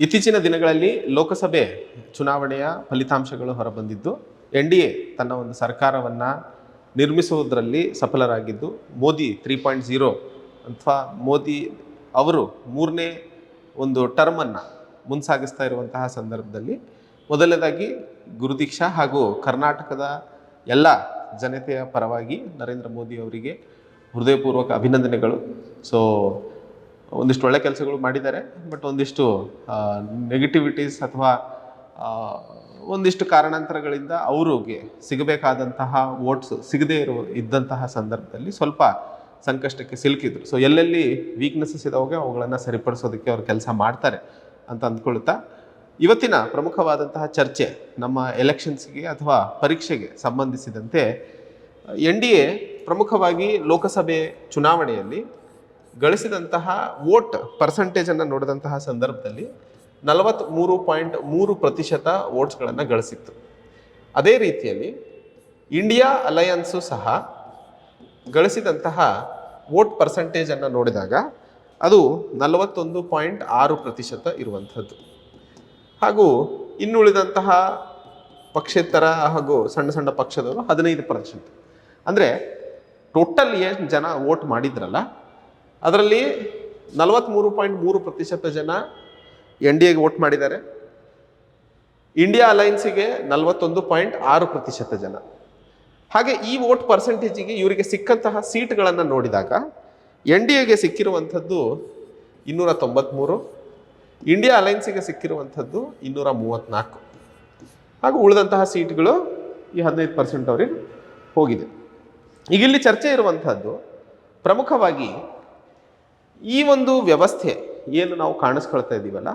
ಇತ್ತೀಚಿನ ದಿನಗಳಲ್ಲಿ ಲೋಕಸಭೆ ಚುನಾವಣೆಯ ಫಲಿತಾಂಶಗಳು ಹೊರಬಂದಿದ್ದು NDA ತನ್ನ ಒಂದು ಸರ್ಕಾರವನ್ನು ನಿರ್ಮಿಸುವುದರಲ್ಲಿ ಸಫಲರಾಗಿದ್ದು ಮೋದಿ 3.0 ಅಥವಾ ಮೋದಿ ಅವರು ಮೂರನೇ ಒಂದು ಟರ್ಮನ್ನು ಮುಂಸಾಗಿಸ್ತಾ ಇರುವಂತಹ ಸಂದರ್ಭದಲ್ಲಿ ಮೊದಲನೇದಾಗಿ ಗುರುದೀಕ್ಷಾ ಹಾಗೂ ಕರ್ನಾಟಕದ ಎಲ್ಲ ಜನತೆಯ ಪರವಾಗಿ ನರೇಂದ್ರ ಮೋದಿ ಅವರಿಗೆ ಹೃದಯಪೂರ್ವಕ ಅಭಿನಂದನೆಗಳು. ಸೊ ಒಂದಿಷ್ಟು ಒಳ್ಳೆ ಕೆಲಸಗಳು ಮಾಡಿದ್ದಾರೆ, ಬಟ್ ಒಂದಿಷ್ಟು ನೆಗೆಟಿವಿಟೀಸ್ ಅಥವಾ ಒಂದಿಷ್ಟು ಕಾರಣಾಂತರಗಳಿಂದ ಅವ್ರಿಗೆ ಸಿಗಬೇಕಾದಂತಹ ವೋಟ್ಸ್ ಸಿಗದೇ ಇದ್ದಂತಹ ಸಂದರ್ಭದಲ್ಲಿ ಸ್ವಲ್ಪ ಸಂಕಷ್ಟಕ್ಕೆ ಸಿಲುಕಿದ್ರು. ಸೊ ಎಲ್ಲೆಲ್ಲಿ ವೀಕ್ನೆಸಸ್ ಇದಾವಾಗ ಅವುಗಳನ್ನು ಸರಿಪಡಿಸೋದಕ್ಕೆ ಅವ್ರು ಕೆಲಸ ಮಾಡ್ತಾರೆ ಅಂತ ಅಂದ್ಕೊಳ್ತಾ ಇವತ್ತಿನ ಪ್ರಮುಖವಾದಂತಹ ಚರ್ಚೆ ನಮ್ಮ ಎಲೆಕ್ಷನ್ಸ್ಗೆ ಅಥವಾ ಪರೀಕ್ಷೆಗೆ ಸಂಬಂಧಿಸಿದಂತೆ NDA ಪ್ರಮುಖವಾಗಿ ಲೋಕಸಭೆ ಚುನಾವಣೆಯಲ್ಲಿ ಗಳಿಸಿದಂತಹ ವೋಟ್ ಪರ್ಸೆಂಟೇಜನ್ನು ನೋಡಿದಂತಹ ಸಂದರ್ಭದಲ್ಲಿ 43.3% ವೋಟ್ಸ್ಗಳನ್ನು ಗಳಿಸಿತ್ತು. ಅದೇ ರೀತಿಯಲ್ಲಿ ಇಂಡಿಯಾ ಅಲಯನ್ಸು ಸಹ ಗಳಿಸಿದಂತಹ ವೋಟ್ ಪರ್ಸೆಂಟೇಜನ್ನು ನೋಡಿದಾಗ ಅದು 41.6% ಇರುವಂಥದ್ದು. ಹಾಗೂ ಇನ್ನುಳಿದಂತಹ ಪಕ್ಷೇತರ ಹಾಗೂ ಸಣ್ಣ ಸಣ್ಣ ಪಕ್ಷದವರು 15%. ಅಂದರೆ ಟೋಟಲ್ ಏನು ಜನ ವೋಟ್ ಮಾಡಿದ್ರಲ್ಲ ಅದರಲ್ಲಿ 43.3% ಜನ NDAಗೆ ವೋಟ್ ಮಾಡಿದ್ದಾರೆ. ಇಂಡಿಯಾ ಅಲಯನ್ಸಿಗೆ 41.6% ಜನ. ಹಾಗೆ ಈ ವೋಟ್ ಪರ್ಸೆಂಟೇಜಿಗೆ ಇವರಿಗೆ ಸಿಕ್ಕಂತಹ ಸೀಟ್ಗಳನ್ನು ನೋಡಿದಾಗ NDAಗೆ ಸಿಕ್ಕಿರುವಂಥದ್ದು 293, ಇಂಡಿಯಾ ಅಲಯನ್ಸಿಗೆ ಸಿಕ್ಕಿರುವಂಥದ್ದು 234, ಹಾಗೂ ಉಳಿದಂತಹ ಸೀಟ್ಗಳು ಈ 15% ಅವರಿಗೆ ಹೋಗಿದೆ. ಈಗ ಇಲ್ಲಿ ಚರ್ಚೆ ಇರುವಂಥದ್ದು ಪ್ರಮುಖವಾಗಿ ಈ ಒಂದು ವ್ಯವಸ್ಥೆ ಏನು ನಾವು ಕಾಣಿಸ್ಕೊಳ್ತಾ ಇದ್ದೀವಲ್ಲ,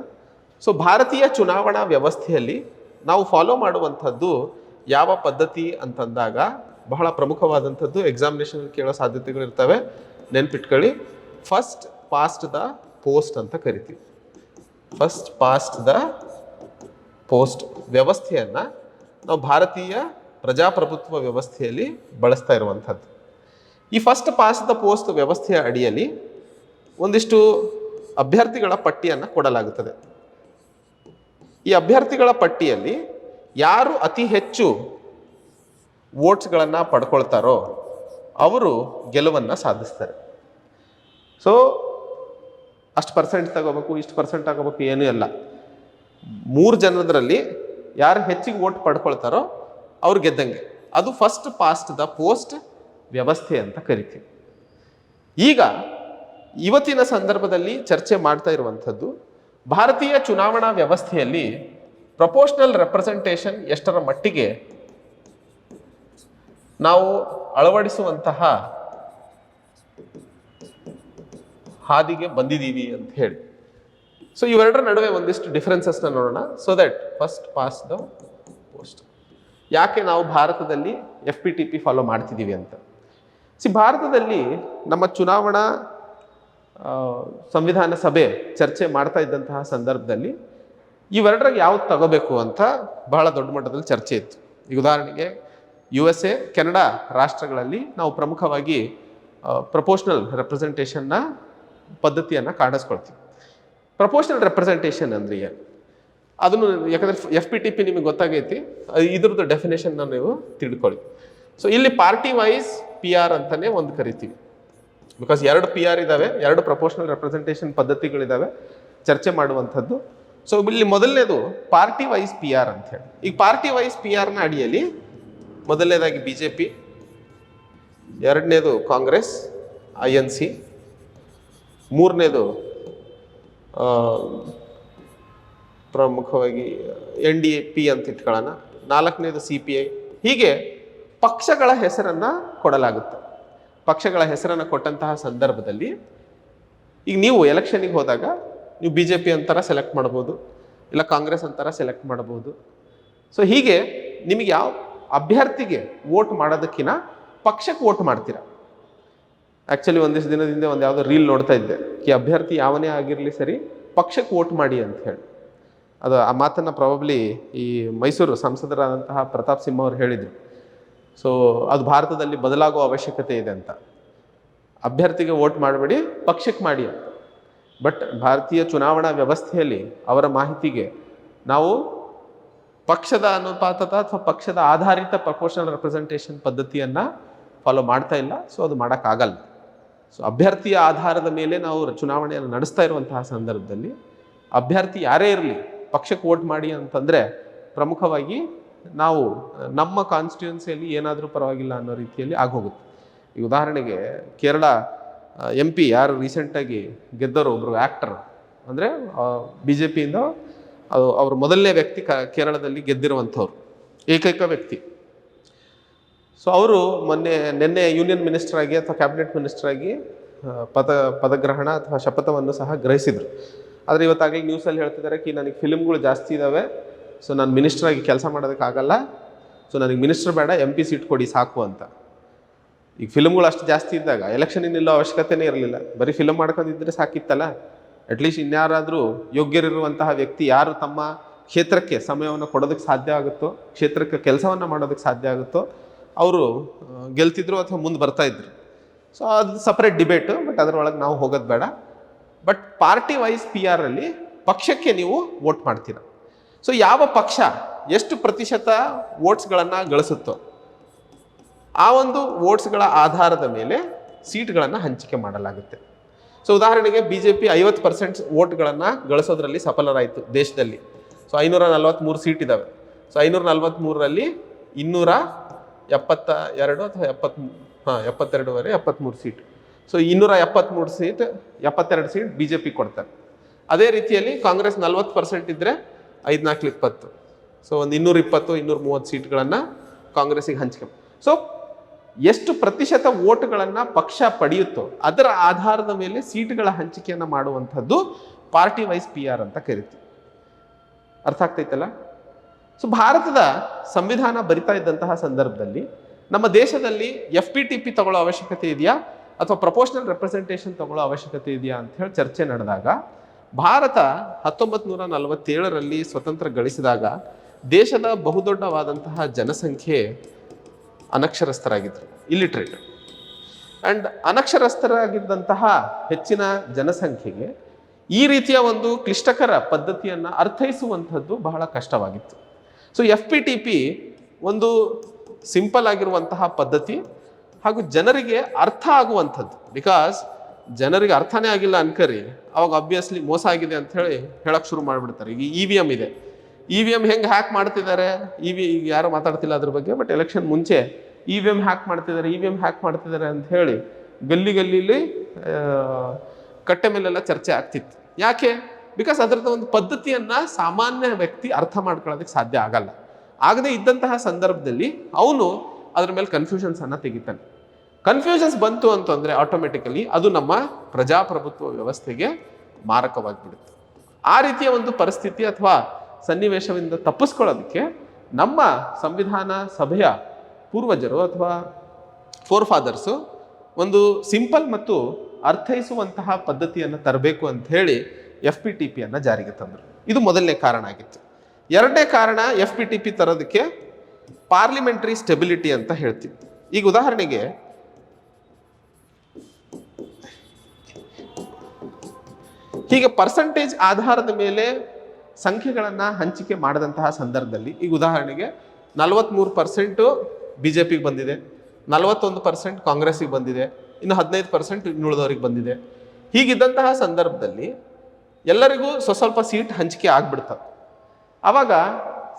ಸೊ ಭಾರತೀಯ ಚುನಾವಣಾ ವ್ಯವಸ್ಥೆಯಲ್ಲಿ ನಾವು ಫಾಲೋ ಮಾಡುವಂಥದ್ದು ಯಾವ ಪದ್ಧತಿ ಅಂತಂದಾಗ ಬಹಳ ಪ್ರಮುಖವಾದಂಥದ್ದು ಎಕ್ಸಾಮಿನೇಷನ್ ಕೇಳೋ ಸಾಧ್ಯತೆಗಳಿರ್ತವೆ. ನೆನ್ಪಿಟ್ಕೊಳ್ಳಿ, ಫಸ್ಟ್ ಪಾಸ್ಟ್ ದ ಪೋಸ್ಟ್ ಅಂತ ಕರಿತೀವಿ. ಫಸ್ಟ್ ಪಾಸ್ಟ್ ದ ಪೋಸ್ಟ್ ವ್ಯವಸ್ಥೆಯನ್ನು ನಾವು ಭಾರತೀಯ ಪ್ರಜಾಪ್ರಭುತ್ವ ವ್ಯವಸ್ಥೆಯಲ್ಲಿ ಬಳಸ್ತಾ ಇರುವಂಥದ್ದು. ಈ ಫಸ್ಟ್ ಪಾಸ್ಟ್ ದ ಪೋಸ್ಟ್ ವ್ಯವಸ್ಥೆಯ ಅಡಿಯಲ್ಲಿ ಒಂದಿಷ್ಟು ಅಭ್ಯರ್ಥಿಗಳ ಪಟ್ಟಿಯನ್ನು ಕೊಡಲಾಗುತ್ತದೆ. ಈ ಅಭ್ಯರ್ಥಿಗಳ ಪಟ್ಟಿಯಲ್ಲಿ ಯಾರು ಅತಿ ಹೆಚ್ಚು ವೋಟ್ಸ್ಗಳನ್ನು ಪಡ್ಕೊಳ್ತಾರೋ ಅವರು ಗೆಲುವನ್ನು ಸಾಧಿಸ್ತಾರೆ. ಸೊ ಅಷ್ಟು ಪರ್ಸೆಂಟ್ ತಗೋಬೇಕು, ಇಷ್ಟು ಪರ್ಸೆಂಟ್ ತಗೋಬೇಕು ಏನೂ ಇಲ್ಲ. 3 ಜನರಲ್ಲಿ ಯಾರು ಹೆಚ್ಚಿಗೆ ವೋಟ್ ಪಡ್ಕೊಳ್ತಾರೋ ಅವ್ರು ಗೆದ್ದಂಗೆ. ಅದು ಫಸ್ಟ್ ಪಾಸ್ಟ್ ದ ಪೋಸ್ಟ್ ವ್ಯವಸ್ಥೆ ಅಂತ ಕರಿತೀವಿ. ಈಗ ಇವತ್ತಿನ ಸಂದರ್ಭದಲ್ಲಿ ಚರ್ಚೆ ಮಾಡ್ತಾ ಇರುವಂಥದ್ದು ಭಾರತೀಯ ಚುನಾವಣಾ ವ್ಯವಸ್ಥೆಯಲ್ಲಿ ಪ್ರಪೋರ್ಷನಲ್ ರೆಪ್ರೆಸೆಂಟೇಷನ್ ಎಷ್ಟರ ಮಟ್ಟಿಗೆ ನಾವು ಅಳವಡಿಸುವಂತಹ ಹಾದಿಗೆ ಬಂದಿದ್ದೀವಿ ಅಂತ ಹೇಳಿ. ಸೊ ಇವೆರಡರ ನಡುವೆ ಒಂದಿಷ್ಟು ಡಿಫರೆನ್ಸಸ್ನ ನೋಡೋಣ. So that first pass the post ಯಾಕೆ ನಾವು ಭಾರತದಲ್ಲಿ FPTP ಫಾಲೋ ಮಾಡ್ತಿದ್ದೀವಿ ಅಂತ. ಭಾರತದಲ್ಲಿ ನಮ್ಮ ಚುನಾವಣಾ ಸಂವಿಧಾನ ಸಭೆ ಚರ್ಚೆ ಮಾಡ್ತಾ ಇದ್ದಂತಹ ಸಂದರ್ಭದಲ್ಲಿ ಇವೆರಡರಾಗ ಯಾವ್ದು ತಗೋಬೇಕು ಅಂತ ಬಹಳ ದೊಡ್ಡ ಮಟ್ಟದಲ್ಲಿ ಚರ್ಚೆ ಇತ್ತು. ಈಗ ಉದಾಹರಣೆಗೆ USA, ಕೆನಡಾ ರಾಷ್ಟ್ರಗಳಲ್ಲಿ ನಾವು ಪ್ರಮುಖವಾಗಿ ಪ್ರಪೋರ್ಷನಲ್ ರೆಪ್ರೆಸೆಂಟೇಷನ್ನ ಪದ್ಧತಿಯನ್ನು ಕಾಣಿಸ್ಕೊಳ್ತೀವಿ. ಪ್ರಪೋರ್ಷನಲ್ ರೆಪ್ರೆಸೆಂಟೇಷನ್ ಅಂದರೆ ಏನು ಅದನ್ನು, ಯಾಕಂದರೆ FPTP ನಿಮಗೆ ಗೊತ್ತಾಗೈತಿ, ಇದ್ರದ್ದು ಡೆಫಿನೇಷನ್ನ ನೀವು ತಿಳ್ಕೊಳ್ಳಿ. ಸೊ ಇಲ್ಲಿ ಪಾರ್ಟಿ ವೈಸ್ PR ಅಂತಲೇ ಒಂದು ಕರಿತೀವಿ. ಬಿಕಾಸ್ 2 PR ಇದ್ದಾವೆ, 2 ಪ್ರಪೋರ್ಷನಲ್ ರೆಪ್ರೆಸೆಂಟೇಷನ್ ಪದ್ಧತಿಗಳಿದ್ದಾವೆ ಚರ್ಚೆ ಮಾಡುವಂಥದ್ದು. ಸೊ ಇಲ್ಲಿ ಮೊದಲನೇದು ಪಾರ್ಟಿ ವೈಸ್ PR ಅಂತ ಹೇಳಿ. ಈಗ ಪಾರ್ಟಿ ವೈಸ್ PRನ ಅಡಿಯಲ್ಲಿ ಮೊದಲನೇದಾಗಿ BJP, ಎರಡನೇದು ಕಾಂಗ್ರೆಸ್ INC, ಮೂರನೇದು ಪ್ರಮುಖವಾಗಿ NDAP ಅಂತ ಇಟ್ಕೊಳ್ಳೋಣ, ನಾಲ್ಕನೇದು CPI. ಹೀಗೆ ಪಕ್ಷಗಳ ಹೆಸರನ್ನು ಕೊಡಲಾಗುತ್ತೆ. ಪಕ್ಷಗಳ ಹೆಸರನ್ನು ಕೊಟ್ಟಂತಹ ಸಂದರ್ಭದಲ್ಲಿ ಈಗ ನೀವು ಎಲೆಕ್ಷನ್ನಿಗೆ ಹೋದಾಗ ನೀವು BJP ಅಂತಾರ ಸೆಲೆಕ್ಟ್ ಮಾಡ್ಬೋದು, ಇಲ್ಲ ಕಾಂಗ್ರೆಸ್ ಅಂತಾರ ಸೆಲೆಕ್ಟ್ ಮಾಡ್ಬೋದು. ಸೊ ಹೀಗೆ ನಿಮಗೆ ಯಾವ ಅಭ್ಯರ್ಥಿಗೆ ವೋಟ್ ಮಾಡೋದಕ್ಕಿಂತ ಪಕ್ಷಕ್ಕೆ ವೋಟ್ ಮಾಡ್ತೀರಾ. ಆ್ಯಕ್ಚುಲಿ ಒಂದಿಷ್ಟು ದಿನದಿಂದ ಒಂದು ಯಾವುದೋ ರೀಲ್ ನೋಡ್ತಾ ಇದ್ದೆ, ಈ ಅಭ್ಯರ್ಥಿ ಯಾವನೇ ಆಗಿರಲಿ ಸರಿ ಪಕ್ಷಕ್ಕೆ ವೋಟ್ ಮಾಡಿ ಅಂತ ಹೇಳಿ. ಅದು ಆ ಮಾತನ್ನು ಪ್ರಾಬಬ್ಲಿ ಈ ಮೈಸೂರು ಸಂಸದರಾದಂತಹ ಪ್ರತಾಪ್ ಸಿಂಹ ಅವರು ಹೇಳಿದರು. ಸೊ ಅದು ಭಾರತದಲ್ಲಿ ಬದಲಾಗುವ ಅವಶ್ಯಕತೆ ಇದೆ ಅಂತ. ಅಭ್ಯರ್ಥಿಗೆ ವೋಟ್ ಮಾಡಬೇಡಿ, ಪಕ್ಷಕ್ಕೆ ಮಾಡಿ ಅಂತ. ಬಟ್ ಭಾರತೀಯ ಚುನಾವಣಾ ವ್ಯವಸ್ಥೆಯಲ್ಲಿ ಅವರ ಮಾಹಿತಿಗೆ ನಾವು ಪಕ್ಷದ ಅನುಪಾತ ಅಥವಾ ಪಕ್ಷದ ಆಧಾರಿತ ಪ್ರಪೋರ್ಷನಲ್ ರೆಪ್ರೆಸೆಂಟೇಷನ್ ಪದ್ಧತಿಯನ್ನು ಫಾಲೋ ಮಾಡ್ತಾ ಇಲ್ಲ. ಸೊ ಅದು ಮಾಡೋಕ್ಕಾಗಲ್ಲ. ಸೊ ಅಭ್ಯರ್ಥಿಯ ಆಧಾರದ ಮೇಲೆ ನಾವು ಚುನಾವಣೆಯನ್ನು ನಡೆಸ್ತಾ ಇರುವಂತಹ ಸಂದರ್ಭದಲ್ಲಿ ಅಭ್ಯರ್ಥಿ ಯಾರೇ ಇರಲಿ ಪಕ್ಷಕ್ಕೆ ವೋಟ್ ಮಾಡಿ ಅಂತಂದರೆ ಪ್ರಮುಖವಾಗಿ ನಾವು ನಮ್ಮ ಕಾನ್ಸ್ಟಿಟ್ಯೂನ್ಸಿಯಲ್ಲಿ ಏನಾದರೂ ಪರವಾಗಿಲ್ಲ ಅನ್ನೋ ರೀತಿಯಲ್ಲಿ ಆಗೋಗುತ್ತೆ. ಈ ಉದಾಹರಣೆಗೆ ಕೇರಳ MP ಯಾರು ರೀಸೆಂಟಾಗಿ ಗೆದ್ದವರು ಒಬ್ಬರು ಆ್ಯಕ್ಟರ್, ಅಂದರೆ BJPಯಿಂದ ಅವರು ಮೊದಲನೇ ವ್ಯಕ್ತಿ ಕೇರಳದಲ್ಲಿ ಗೆದ್ದಿರುವಂಥವ್ರು, ಏಕೈಕ ವ್ಯಕ್ತಿ. ಸೊ ಅವರು ನಿನ್ನೆ ಯೂನಿಯನ್ ಮಿನಿಸ್ಟರ್ ಆಗಿ ಅಥವಾ ಕ್ಯಾಬಿನೆಟ್ ಮಿನಿಸ್ಟರ್ ಆಗಿ ಪದಗ್ರಹಣ ಅಥವಾ ಶಪಥವನ್ನು ಸಹ ಗ್ರಹಿಸಿದರು. ಆದರೆ ಇವತ್ತಾಗಲಿ ನ್ಯೂಸಲ್ಲಿ ಹೇಳ್ತಿದ್ದಾರೆ ನನಗೆ ಫಿಲ್ಮ್ಗಳು ಜಾಸ್ತಿ ಇದ್ದಾವೆ, ಸೊ ನಾನು ಮಿನಿಸ್ಟರ್ ಆಗಿ ಕೆಲಸ ಮಾಡೋದಕ್ಕಾಗಲ್ಲ, ಸೊ ನನಗೆ ಮಿನಿಸ್ಟರ್ ಬೇಡ, MP ಸೀಟ್ ಕೊಡಿ ಸಾಕು ಅಂತ. ಈಗ ಫಿಲ್ಮ್ಗಳು ಅಷ್ಟು ಜಾಸ್ತಿ ಇದ್ದಾಗ ಎಲೆಕ್ಷನಿಗೆ ನಿಲ್ಲೋ ಅವಶ್ಯಕತೆನೇ ಇರಲಿಲ್ಲ, ಬರೀ ಫಿಲ್ಮ್ ಮಾಡ್ಕೊಂಡಿದ್ದರೆ ಸಾಕಿತ್ತಲ್ಲ. ಅಟ್ಲೀಸ್ಟ್ ಇನ್ಯಾರಾದರೂ ಯೋಗ್ಯರಿರುವಂತಹ ವ್ಯಕ್ತಿ ಯಾರು ತಮ್ಮ ಕ್ಷೇತ್ರಕ್ಕೆ ಸಮಯವನ್ನು ಕೊಡೋದಕ್ಕೆ ಸಾಧ್ಯ ಆಗುತ್ತೋ, ಕ್ಷೇತ್ರಕ್ಕೆ ಕೆಲಸವನ್ನು ಮಾಡೋದಕ್ಕೆ ಸಾಧ್ಯ ಆಗುತ್ತೋ ಅವರು ಗೆಲ್ತಿದ್ರು ಅಥವಾ ಮುಂದೆ ಬರ್ತಾಯಿದ್ರು. ಸೊ ಅದು ಸಪ್ರೇಟ್ ಡಿಬೇಟು, ಬಟ್ ಅದರೊಳಗೆ ನಾವು ಹೋಗೋದು ಬೇಡ. ಬಟ್ ಪಾರ್ಟಿ ವೈಸ್ PR ಪಕ್ಷಕ್ಕೆ ನೀವು ವೋಟ್ ಮಾಡ್ತೀರ. ಸೊ ಯಾವ ಪಕ್ಷ ಎಷ್ಟು ಪ್ರತಿಶತ ವೋಟ್ಸ್ಗಳನ್ನು ಗಳಿಸುತ್ತೋ ಆ ಒಂದು ವೋಟ್ಸ್ಗಳ ಆಧಾರದ ಮೇಲೆ ಸೀಟ್ಗಳನ್ನು ಹಂಚಿಕೆ ಮಾಡಲಾಗುತ್ತೆ. ಸೊ ಉದಾಹರಣೆಗೆ BJP 50% ವೋಟ್ಗಳನ್ನು ಗಳಿಸೋದ್ರಲ್ಲಿ ಸಫಲರಾಯಿತು ದೇಶದಲ್ಲಿ. ಸೊ 543 ಸೀಟ್ ಇದ್ದಾವೆ. ಸೊ 543ರಲ್ಲಿ 272 ಅಥವಾ 73 seat. So 273 seat 72 seat BJP ಕೊಡ್ತಾರೆ. ಅದೇ ರೀತಿಯಲ್ಲಿ ಕಾಂಗ್ರೆಸ್ 40% ಇದ್ದರೆ 5×4=20. ಸೊ ಒಂದು 220 230 ಸೀಟ್ಗಳನ್ನು ಕಾಂಗ್ರೆಸ್ಸಿಗೆ ಹಂಚಿಕೆ. ಸೊ ಎಷ್ಟು ಪ್ರತಿಶತ ವೋಟ್ಗಳನ್ನು ಪಕ್ಷ ಪಡೆಯುತ್ತೋ ಅದರ ಆಧಾರದ ಮೇಲೆ ಸೀಟ್ಗಳ ಹಂಚಿಕೆಯನ್ನು ಮಾಡುವಂಥದ್ದು ಪಾರ್ಟಿ ವೈಸ್ PR ಅಂತ ಕರಿತೀವಿ. ಅರ್ಥ ಆಗ್ತೈತಲ್ಲ? ಸೊ ಭಾರತದ ಸಂವಿಧಾನ ಬರಿತಾ ಇದ್ದಂತಹ ಸಂದರ್ಭದಲ್ಲಿ ನಮ್ಮ ದೇಶದಲ್ಲಿ FPTP ತಗೊಳ್ಳೋ ಅವಶ್ಯಕತೆ ಇದೆಯಾ ಅಥವಾ ಪ್ರಪೋರ್ಷನಲ್ ರೆಪ್ರೆಸೆಂಟೇಷನ್ ತಗೊಳ್ಳೋ ಅವಶ್ಯಕತೆ ಇದೆಯಾ ಅಂತ ಹೇಳಿ ಚರ್ಚೆ ನಡೆದಾಗ ಭಾರತ 1947ರಲ್ಲಿ ಸ್ವತಂತ್ರ ಗಳಿಸಿದಾಗ ದೇಶದ ಬಹುದೊಡ್ಡವಾದಂತಹ ಜನಸಂಖ್ಯೆ ಅನಕ್ಷರಸ್ಥರಾಗಿದ್ದರು, ಇಲ್ಲಿಟ್ರೇಟ್. ಆ್ಯಂಡ್ ಅನಕ್ಷರಸ್ಥರಾಗಿದ್ದಂತಹ ಹೆಚ್ಚಿನ ಜನಸಂಖ್ಯೆಗೆ ಈ ರೀತಿಯ ಒಂದು ಕ್ಲಿಷ್ಟಕರ ಪದ್ಧತಿಯನ್ನು ಅರ್ಥೈಸುವಂಥದ್ದು ಬಹಳ ಕಷ್ಟವಾಗಿತ್ತು. ಸೊ FPTP ಒಂದು ಸಿಂಪಲ್ ಆಗಿರುವಂತಹ ಪದ್ಧತಿ ಹಾಗೂ ಜನರಿಗೆ ಅರ್ಥ ಆಗುವಂಥದ್ದು. ಬಿಕಾಸ್ ಜನರಿಗೆ ಅರ್ಥನೇ ಆಗಿಲ್ಲ ಅನ್ಕರಿ ಅವಾಗ ಆಬ್ವಿಯಸ್ಲಿ ಮೋಸ ಆಗಿದೆ ಅಂತ ಹೇಳಿ ಹೇಳಕ್ಕೆ ಶುರು ಮಾಡಿಬಿಡ್ತಾರೆ. ಈಗ EVM ಇದೆ, EVM ಹೆಂಗೆ ಹ್ಯಾಕ್ ಮಾಡ್ತಿದ್ದಾರೆ, ಈಗ ಯಾರು ಮಾತಾಡ್ತಿಲ್ಲ ಅದ್ರ ಬಗ್ಗೆ. ಬಟ್ ಎಲೆಕ್ಷನ್ ಮುಂಚೆ EVM ಹ್ಯಾಕ್ ಮಾಡ್ತಿದ್ದಾರೆ ಅಂತ ಹೇಳಿ ಗಲ್ಲಿಲಿ ಕಟ್ಟೆ ಮೇಲೆಲ್ಲ ಚರ್ಚೆ ಆಗ್ತಿತ್ತು. ಯಾಕೆ? ಬಿಕಾಸ್ ಅದರದ ಒಂದು ಪದ್ಧತಿಯನ್ನು ಸಾಮಾನ್ಯ ವ್ಯಕ್ತಿ ಅರ್ಥ ಮಾಡ್ಕೊಳ್ಳೋದಕ್ಕೆ ಸಾಧ್ಯ ಆಗಲ್ಲ. ಆಗದೇ ಇದ್ದಂತಹ ಸಂದರ್ಭದಲ್ಲಿ ಅವನು ಅದ್ರ ಮೇಲೆ ಕನ್ಫ್ಯೂಷನ್ಸನ್ನು ತೆಗಿತಾನೆ. ಕನ್ಫ್ಯೂಷನ್ಸ್ ಬಂತು ಅಂತಂದರೆ ಆಟೋಮೆಟಿಕಲಿ ಅದು ನಮ್ಮ ಪ್ರಜಾಪ್ರಭುತ್ವ ವ್ಯವಸ್ಥೆಗೆ ಮಾರಕವಾಗಿಬಿಡುತ್ತೆ. ಆ ರೀತಿಯ ಒಂದು ಪರಿಸ್ಥಿತಿ ಅಥವಾ ಸನ್ನಿವೇಶದಿಂದ ತಪ್ಪಿಸ್ಕೊಳ್ಳೋದಕ್ಕೆ ನಮ್ಮ ಸಂವಿಧಾನ ಸಭೆಯ ಪೂರ್ವಜರು ಅಥವಾ ಫೋರ್ಫಾದರ್ಸು ಒಂದು ಸಿಂಪಲ್ ಮತ್ತು ಅರ್ಥೈಸುವಂತಹ ಪದ್ಧತಿಯನ್ನು ತರಬೇಕು ಅಂತ ಹೇಳಿ FPTPಯನ್ನು ಜಾರಿಗೆ ತಂದರು. ಇದು ಮೊದಲನೇ ಕಾರಣ ಆಗಿತ್ತು. ಎರಡನೇ ಕಾರಣ FPTP ತರೋದಕ್ಕೆ ಪಾರ್ಲಿಮೆಂಟ್ರಿ ಸ್ಟೆಬಿಲಿಟಿ ಅಂತ ಹೇಳ್ತೀವಿ. ಈಗ ಉದಾಹರಣೆಗೆ ಹೀಗೆ ಪರ್ಸೆಂಟೇಜ್ ಆಧಾರದ ಮೇಲೆ ಸಂಖ್ಯೆಗಳನ್ನು ಹಂಚಿಕೆ ಮಾಡಿದಂತಹ ಸಂದರ್ಭದಲ್ಲಿ ಈಗ ಉದಾಹರಣೆಗೆ 43% BJPಗೆ ಬಂದಿದೆ, 41% ಕಾಂಗ್ರೆಸ್ಸಿಗೆ ಬಂದಿದೆ, ಇನ್ನು 15% ಇನ್ನುಳಿದವರಿಗೆ ಬಂದಿದೆ. ಹೀಗಿದ್ದಂತಹ ಸಂದರ್ಭದಲ್ಲಿ ಎಲ್ಲರಿಗೂ ಸ್ವಲ್ಪ ಸೀಟ್ ಹಂಚಿಕೆ ಆಗ್ಬಿಡ್ತವೆ. ಆವಾಗ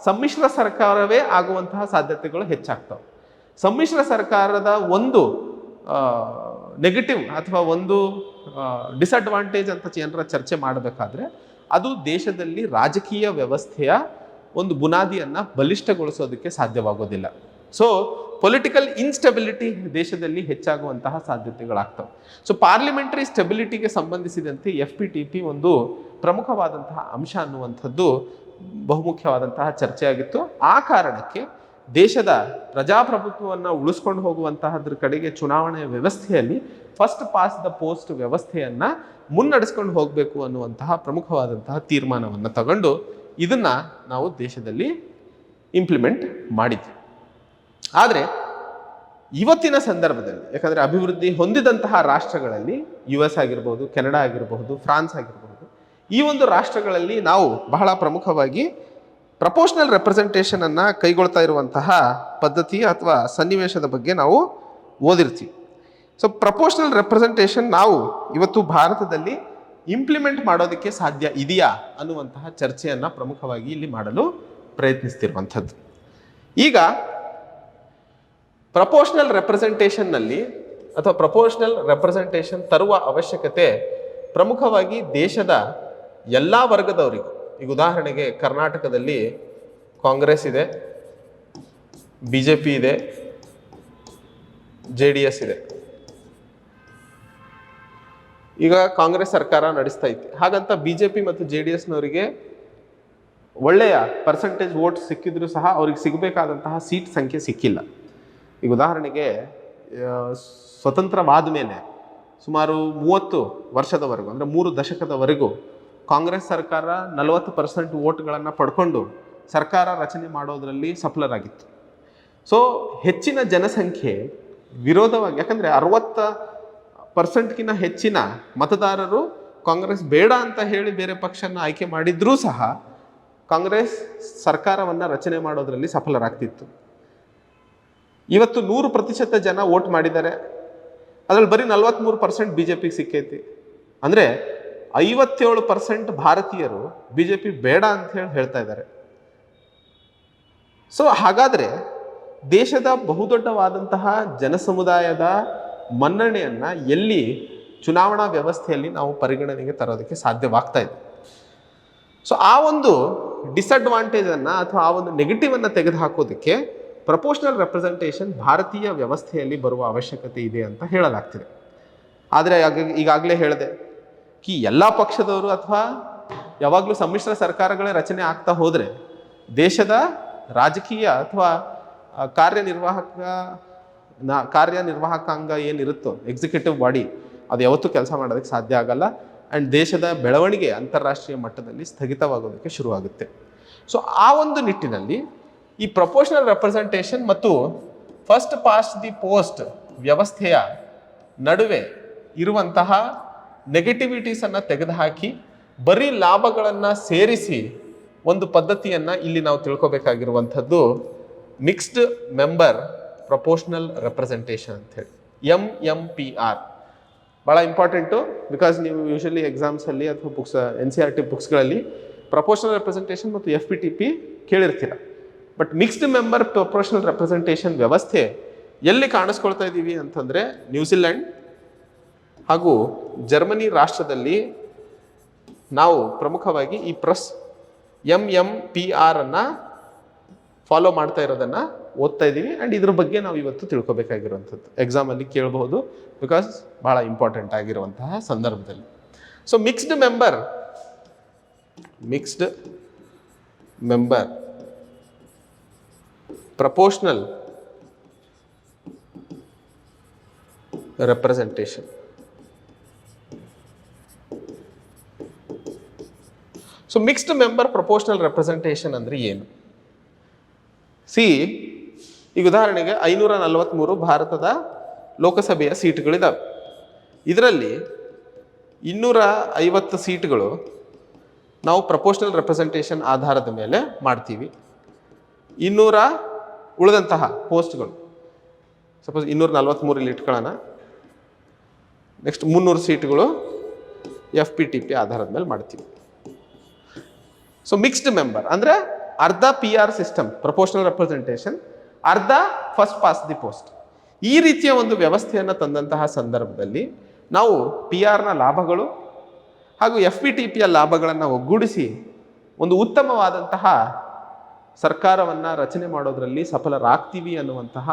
ಸಮ್ಮಿಶ್ರ ಸರ್ಕಾರವೇ ಆಗುವಂತಹ ಸಾಧ್ಯತೆಗಳು ಹೆಚ್ಚಾಗ್ತವೆ. ಸಮ್ಮಿಶ್ರ ಸರ್ಕಾರದ ಒಂದು ನೆಗೆಟಿವ್ ಅಥವಾ ಒಂದು ಡಿಸಡ್ವಾಂಟೇಜ್ ಅಂತ ಜನರ ಚರ್ಚೆ ಮಾಡಬೇಕಾದ್ರೆ ಅದು ದೇಶದಲ್ಲಿ ರಾಜಕೀಯ ವ್ಯವಸ್ಥೆಯ ಒಂದು ಬುನಾದಿಯನ್ನು ಬಲಿಷ್ಠಗೊಳಿಸೋದಕ್ಕೆ ಸಾಧ್ಯವಾಗೋದಿಲ್ಲ. ಸೊ ಪೊಲಿಟಿಕಲ್ ಇನ್ಸ್ಟೆಬಿಲಿಟಿ ದೇಶದಲ್ಲಿ ಹೆಚ್ಚಾಗುವಂತಹ ಸಾಧ್ಯತೆಗಳಾಗ್ತವೆ. ಸೊ ಪಾರ್ಲಿಮೆಂಟರಿ ಸ್ಟೆಬಿಲಿಟಿಗೆ ಸಂಬಂಧಿಸಿದಂತೆ FPTP ಒಂದು ಪ್ರಮುಖವಾದಂತಹ ಅಂಶ ಅನ್ನುವಂಥದ್ದು ಬಹುಮುಖ್ಯವಾದಂತಹ ಚರ್ಚೆಯಾಗಿತ್ತು. ಆ ಕಾರಣಕ್ಕೆ ದೇಶದ ಪ್ರಜಾಪ್ರಭುತ್ವವನ್ನು ಉಳಿಸ್ಕೊಂಡು ಹೋಗುವಂತಹದ್ರ ಕಡೆಗೆ ಚುನಾವಣೆಯ ವ್ಯವಸ್ಥೆಯಲ್ಲಿ ಫಸ್ಟ್ ಪಾಸ್ ದ ಪೋಸ್ಟ್ ವ್ಯವಸ್ಥೆಯನ್ನು ಮುನ್ನಡೆಸ್ಕೊಂಡು ಹೋಗಬೇಕು ಅನ್ನುವಂತಹ ಪ್ರಮುಖವಾದಂತಹ ತೀರ್ಮಾನವನ್ನು ತಗೊಂಡು ಇದನ್ನು ನಾವು ದೇಶದಲ್ಲಿ ಇಂಪ್ಲಿಮೆಂಟ್ ಮಾಡಿದ್ವಿ. ಆದರೆ ಇವತ್ತಿನ ಸಂದರ್ಭದಲ್ಲಿ, ಯಾಕಂದರೆ ಅಭಿವೃದ್ಧಿ ಹೊಂದಿದಂತಹ ರಾಷ್ಟ್ರಗಳಲ್ಲಿ US ಆಗಿರ್ಬೋದು, ಕೆನಡಾ ಆಗಿರಬಹುದು, ಫ್ರಾನ್ಸ್ ಆಗಿರಬಹುದು, ಈ ಒಂದು ರಾಷ್ಟ್ರಗಳಲ್ಲಿ ನಾವು ಬಹಳ ಪ್ರಮುಖವಾಗಿ ಪ್ರಪೋರ್ಷನಲ್ ರೆಪ್ರೆಸೆಂಟೇಷನ್ ಅನ್ನು ಕೈಗೊಳ್ತಾ ಇರುವಂತಹ ಪದ್ಧತಿ ಅಥವಾ ಸನ್ನಿವೇಶದ ಬಗ್ಗೆ ನಾವು ಓದಿರ್ತೀವಿ. ಸೊ ಪ್ರಪೋರ್ಷನಲ್ ರೆಪ್ರೆಸೆಂಟೇಷನ್ ನಾವು ಇವತ್ತು ಭಾರತದಲ್ಲಿ ಇಂಪ್ಲಿಮೆಂಟ್ ಮಾಡೋದಕ್ಕೆ ಸಾಧ್ಯ ಇದೆಯಾ ಅನ್ನುವಂತಹ ಚರ್ಚೆಯನ್ನು ಪ್ರಮುಖವಾಗಿ ಇಲ್ಲಿ ಮಾಡಲು ಪ್ರಯತ್ನಿಸ್ತಿರುವಂಥದ್ದು. ಈಗ ಪ್ರಪೋರ್ಷನಲ್ ರೆಪ್ರೆಸೆಂಟೇಷನ್ನಲ್ಲಿ ಅಥವಾ ಪ್ರಪೋರ್ಷನಲ್ ರೆಪ್ರೆಸೆಂಟೇಷನ್ ತರುವ ಅವಶ್ಯಕತೆ ಪ್ರಮುಖವಾಗಿ ದೇಶದ ಎಲ್ಲ ವರ್ಗದವರಿಗೂ. ಈಗ ಉದಾಹರಣೆಗೆ ಕರ್ನಾಟಕದಲ್ಲಿ ಕಾಂಗ್ರೆಸ್ ಇದೆ, BJP ಇದೆ, JDS ಇದೆ. ಈಗ ಕಾಂಗ್ರೆಸ್ ಸರ್ಕಾರ ನಡೆಸ್ತಾ ಇತ್ತು. ಹಾಗಂತ BJP ಮತ್ತು JDSನವರಿಗೆ ಒಳ್ಳೆಯ ಪರ್ಸೆಂಟೇಜ್ ವೋಟ್ ಸಿಕ್ಕಿದ್ರೂ ಸಹ ಅವ್ರಿಗೆ ಸಿಗಬೇಕಾದಂತಹ ಸೀಟ್ ಸಂಖ್ಯೆ ಸಿಕ್ಕಿಲ್ಲ. ಈಗ ಉದಾಹರಣೆಗೆ ಸ್ವತಂತ್ರವಾದ ಮೇಲೆ ಸುಮಾರು 30 ವರ್ಷದವರೆಗೂ, ಅಂದರೆ 3 ದಶಕದವರೆಗೂ ಕಾಂಗ್ರೆಸ್ ಸರ್ಕಾರ 40% ವೋಟ್ಗಳನ್ನು ಪಡ್ಕೊಂಡು ಸರ್ಕಾರ ರಚನೆ ಮಾಡೋದರಲ್ಲಿ ಸಫಲರಾಗಿತ್ತು. ಸೊ ಹೆಚ್ಚಿನ ಜನಸಂಖ್ಯೆ ವಿರೋಧವಾಗಿ, ಯಾಕಂದರೆ 60%ಗಿಂತ ಹೆಚ್ಚಿನ ಮತದಾರರು ಕಾಂಗ್ರೆಸ್ ಬೇಡ ಅಂತ ಹೇಳಿ ಬೇರೆ ಪಕ್ಷನ ಆಯ್ಕೆ ಮಾಡಿದ್ರೂ ಸಹ ಕಾಂಗ್ರೆಸ್ ಸರ್ಕಾರವನ್ನು ರಚನೆ ಮಾಡೋದರಲ್ಲಿ ಸಫಲರಾಗ್ತಿತ್ತು. ಇವತ್ತು 100% ಜನ ವೋಟ್ ಮಾಡಿದ್ದಾರೆ, ಅದರಲ್ಲಿ ಬರೀ 43% BJPಗೆ ಸಿಕ್ಕೈತಿ. ಅಂದರೆ 57% ಭಾರತೀಯರು BJP ಬೇಡ ಅಂತ ಹೇಳ್ತಾ ಇದ್ದಾರೆ. ಸೊ ಹಾಗಾದರೆ ದೇಶದ ಬಹುದೊಡ್ಡವಾದಂತಹ ಜನಸಮುದಾಯದ ಮನ್ನಣೆಯನ್ನು ಎಲ್ಲಿ ಚುನಾವಣಾ ವ್ಯವಸ್ಥೆಯಲ್ಲಿ ನಾವು ಪರಿಗಣನೆಗೆ ತರೋದಕ್ಕೆ ಸಾಧ್ಯವಾಗ್ತಾ ಇದೆ. ಸೊ ಆ ಒಂದು ಡಿಸಡ್ವಾಂಟೇಜನ್ನು ಅಥವಾ ಆ ಒಂದು ನೆಗೆಟಿವನ್ನು ತೆಗೆದುಹಾಕೋದಕ್ಕೆ ಪ್ರಪೋರ್ಷನಲ್ ರೆಪ್ರೆಸೆಂಟೇಷನ್ ಭಾರತೀಯ ವ್ಯವಸ್ಥೆಯಲ್ಲಿ ಬರುವ ಅವಶ್ಯಕತೆ ಇದೆ ಅಂತ ಹೇಳಲಾಗ್ತಿದೆ. ಆದರೆ ಈಗಾಗಲೇ ಹೇಳಿದೆ ಎಲ್ಲ ಪಕ್ಷದವರು ಅಥವಾ ಯಾವಾಗಲೂ ಸಮ್ಮಿಶ್ರ ಸರ್ಕಾರಗಳೇ ರಚನೆ ಆಗ್ತಾ ಹೋದರೆ ದೇಶದ ರಾಜಕೀಯ ಅಥವಾ ಕಾರ್ಯನಿರ್ವಾಹಕಾಂಗ ಏನಿರುತ್ತೋ ಎಕ್ಸಿಕ್ಯೂಟಿವ್ ಬಾಡಿ, ಅದು ಯಾವತ್ತೂ ಕೆಲಸ ಮಾಡೋದಕ್ಕೆ ಸಾಧ್ಯ ಆಗಲ್ಲ. ಆ್ಯಂಡ್ ದೇಶದ ಬೆಳವಣಿಗೆ ಅಂತಾರಾಷ್ಟ್ರೀಯ ಮಟ್ಟದಲ್ಲಿ ಸ್ಥಗಿತವಾಗೋದಕ್ಕೆ ಶುರುವಾಗುತ್ತೆ. ಸೊ ಆ ಒಂದು ನಿಟ್ಟಿನಲ್ಲಿ ಈ ಪ್ರಪೋರ್ಷನಲ್ ರೆಪ್ರೆಸೆಂಟೇಷನ್ ಮತ್ತು ಫಸ್ಟ್ ಪಾಸ್ಟ್ ದಿ ಪೋಸ್ಟ್ ವ್ಯವಸ್ಥೆಯ ನಡುವೆ ಇರುವಂತಹ ನೆಗೆಟಿವಿಟೀಸನ್ನು ತೆಗೆದುಹಾಕಿ ಬರೀ ಲಾಭಗಳನ್ನು ಸೇರಿಸಿ ಒಂದು ಪದ್ಧತಿಯನ್ನು ಇಲ್ಲಿ ನಾವು ತಿಳ್ಕೊಬೇಕಾಗಿರುವಂಥದ್ದು ಮಿಕ್ಸ್ಡ್ ಮೆಂಬರ್ ಪ್ರಪೋರ್ಷನಲ್ ರೆಪ್ರೆಸೆಂಟೇಷನ್ ಅಂಥೇಳಿ, MMPR. ಭಾಳ ಇಂಪಾರ್ಟೆಂಟು, ಬಿಕಾಸ್ ನೀವು ಯೂಶಲಿ ಎಕ್ಸಾಮ್ಸಲ್ಲಿ ಅಥವಾ NCERT ಬುಕ್ಸ್ಗಳಲ್ಲಿ ಪ್ರಪೋರ್ಷನಲ್ ರೆಪ್ರೆಸೆಂಟೇಷನ್ ಮತ್ತು FPTP ಕೇಳಿರ್ತೀರ. But mixed member proportional representation ವ್ಯವಸ್ಥೆ ಎಲ್ಲಿ ಕಾಣಿಸ್ಕೊಳ್ತಾ ಇದ್ದೀವಿ ಅಂತಂದರೆ ನ್ಯೂಜಿಲೆಂಡ್ ಹಾಗೂ ಜರ್ಮನಿ ರಾಷ್ಟ್ರದಲ್ಲಿ ನಾವು ಪ್ರಮುಖವಾಗಿ ಈ MMPR ಅನ್ನು ಫಾಲೋ ಮಾಡ್ತಾ ಇರೋದನ್ನು ಓದ್ತಾ ಇದ್ದೀವಿ. ಆ್ಯಂಡ್ ಇದ್ರ ಬಗ್ಗೆ ನಾವು ಇವತ್ತು ತಿಳ್ಕೊಬೇಕಾಗಿರುವಂಥದ್ದು, ಎಕ್ಸಾಮಲ್ಲಿ ಕೇಳಬಹುದು, ಬಿಕಾಸ್ ಭಾಳ ಇಂಪಾರ್ಟೆಂಟ್ ಆಗಿರುವಂತಹ ಸಂದರ್ಭದಲ್ಲಿ. So mixed member proportional representation. So mixed member proportional representation ಅಂದರೆ ಏನು? ಈಗ ಉದಾಹರಣೆಗೆ 543 ಭಾರತದ ಲೋಕಸಭೆಯ ಸೀಟ್ಗಳಿದ್ದಾವೆ. ಇದರಲ್ಲಿ 250 ಸೀಟ್ಗಳು ನಾವು ಪ್ರಪೋರ್ಷನಲ್ ರೆಪ್ರೆಸೆಂಟೇಷನ್ ಆಧಾರದ ಮೇಲೆ ಮಾಡ್ತೀವಿ. 200 ಉಳಿದಂತಹ ಪೋಸ್ಟ್ಗಳು, ಸಪೋಸ್ 243 ಇಲ್ಲಿ ಇಟ್ಕೊಳ್ಳೋಣ. ನೆಕ್ಸ್ಟ್ 300 ಸೀಟ್ಗಳು FPTP ಆಧಾರದ ಮೇಲೆ ಮಾಡ್ತೀವಿ. ಸೊ ಮಿಕ್ಸ್ಡ್ ಮೆಂಬರ್ ಅಂದರೆ ಅರ್ಧ PR ಸಿಸ್ಟಮ್ ಪ್ರಪೋರ್ಷನಲ್ ರೆಪ್ರೆಸೆಂಟೇಷನ್, ಅರ್ಧ ಫಸ್ಟ್ ಪಾಸ್ ದಿ ಪೋಸ್ಟ್. ಈ ರೀತಿಯ ಒಂದು ವ್ಯವಸ್ಥೆಯನ್ನು ತಂದಂತಹ ಸಂದರ್ಭದಲ್ಲಿ ನಾವು PR ಲಾಭಗಳು ಹಾಗೂ FPTPಯ ಲಾಭಗಳನ್ನು ಒಗ್ಗೂಡಿಸಿ ಒಂದು ಉತ್ತಮವಾದಂತಹ ಸರ್ಕಾರವನ್ನು ರಚನೆ ಮಾಡೋದರಲ್ಲಿ ಸಫಲರಾಗ್ತೀವಿ ಅನ್ನುವಂತಹ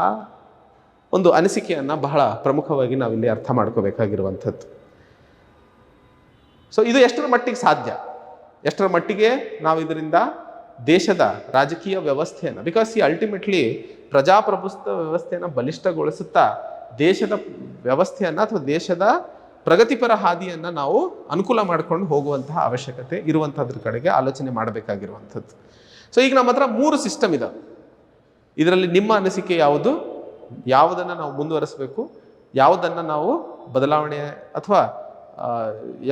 ಒಂದು ಅನಿಸಿಕೆಯನ್ನು ಬಹಳ ಪ್ರಮುಖವಾಗಿ ನಾವಿಲ್ಲಿ ಅರ್ಥ ಮಾಡ್ಕೋಬೇಕಾಗಿರುವಂಥದ್ದು. ಸೊ ಇದು ಎಷ್ಟರ ಮಟ್ಟಿಗೆ ಸಾಧ್ಯ, ಎಷ್ಟರ ಮಟ್ಟಿಗೆ ನಾವು ಇದರಿಂದ ದೇಶದ ರಾಜಕೀಯ ವ್ಯವಸ್ಥೆಯನ್ನು, ಬಿಕಾಸ್ ಅಲ್ಟಿಮೇಟ್ಲಿ ಪ್ರಜಾಪ್ರಭುತ್ವ ವ್ಯವಸ್ಥೆಯನ್ನು ಬಲಿಷ್ಠಗೊಳಿಸುತ್ತಾ ದೇಶದ ವ್ಯವಸ್ಥೆಯನ್ನು ಅಥವಾ ದೇಶದ ಪ್ರಗತಿಪರ ಹಾದಿಯನ್ನು ನಾವು ಅನುಕೂಲ ಮಾಡಿಕೊಂಡು ಹೋಗುವಂತಹ ಅವಶ್ಯಕತೆ ಇರುವಂಥದ್ರ ಕಡೆಗೆ ಆಲೋಚನೆ ಮಾಡಬೇಕಾಗಿರುವಂಥದ್ದು. ಸೊ ಈಗ ನಮ್ಮ ಹತ್ರ 3 ಸಿಸ್ಟಮ್ ಇದೆ. ಇದರಲ್ಲಿ ನಿಮ್ಮ ಅನಿಸಿಕೆ ಯಾವುದು? ಯಾವುದನ್ನು ನಾವು ಮುಂದುವರಿಸಬೇಕು, ಯಾವುದನ್ನು ನಾವು ಬದಲಾವಣೆ ಅಥವಾ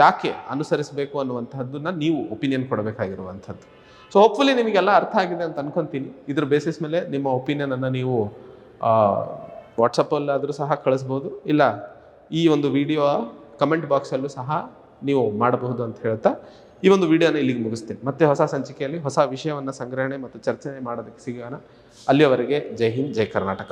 ಯಾಕೆ ಅನುಸರಿಸಬೇಕು ಅನ್ನುವಂಥದ್ದನ್ನ ನೀವು ಒಪಿನಿಯನ್ ಕೊಡಬೇಕಾಗಿರುವಂಥದ್ದು. ಸೊ ಹೋಪ್ಫುಲಿ ನಿಮಗೆಲ್ಲ ಅರ್ಥ ಆಗಿದೆ ಅಂತ ಅನ್ಕೊಂತೀನಿ. ಇದ್ರ ಬೇಸಿಸ್ ಮೇಲೆ ನಿಮ್ಮ ಒಪಿನಿಯನನ್ನು ನೀವು ವಾಟ್ಸಪ್ಪಲ್ಲಾದರೂ ಸಹ ಕಳಿಸ್ಬೋದು, ಇಲ್ಲ ಈ ಒಂದು ವಿಡಿಯೋ ಕಮೆಂಟ್ ಬಾಕ್ಸಲ್ಲೂ ಸಹ ನೀವು ಮಾಡಬಹುದು ಅಂತ ಹೇಳ್ತಾ ಈ ಒಂದು ವಿಡಿಯೋನ ಇಲ್ಲಿಗೆ ಮುಗಿಸ್ತೀನಿ. ಮತ್ತೆ ಹೊಸ ಸಂಚಿಕೆಯಲ್ಲಿ ಹೊಸ ವಿಷಯವನ್ನು ಸಂಗ್ರಹಣೆ ಮತ್ತು ಚರ್ಚೆ ಮಾಡೋದಕ್ಕೆ ಸಿಗೋಣ. ಅಲ್ಲಿಯವರೆಗೆ ಜೈ ಹಿಂದ್, ಜೈ ಕರ್ನಾಟಕ.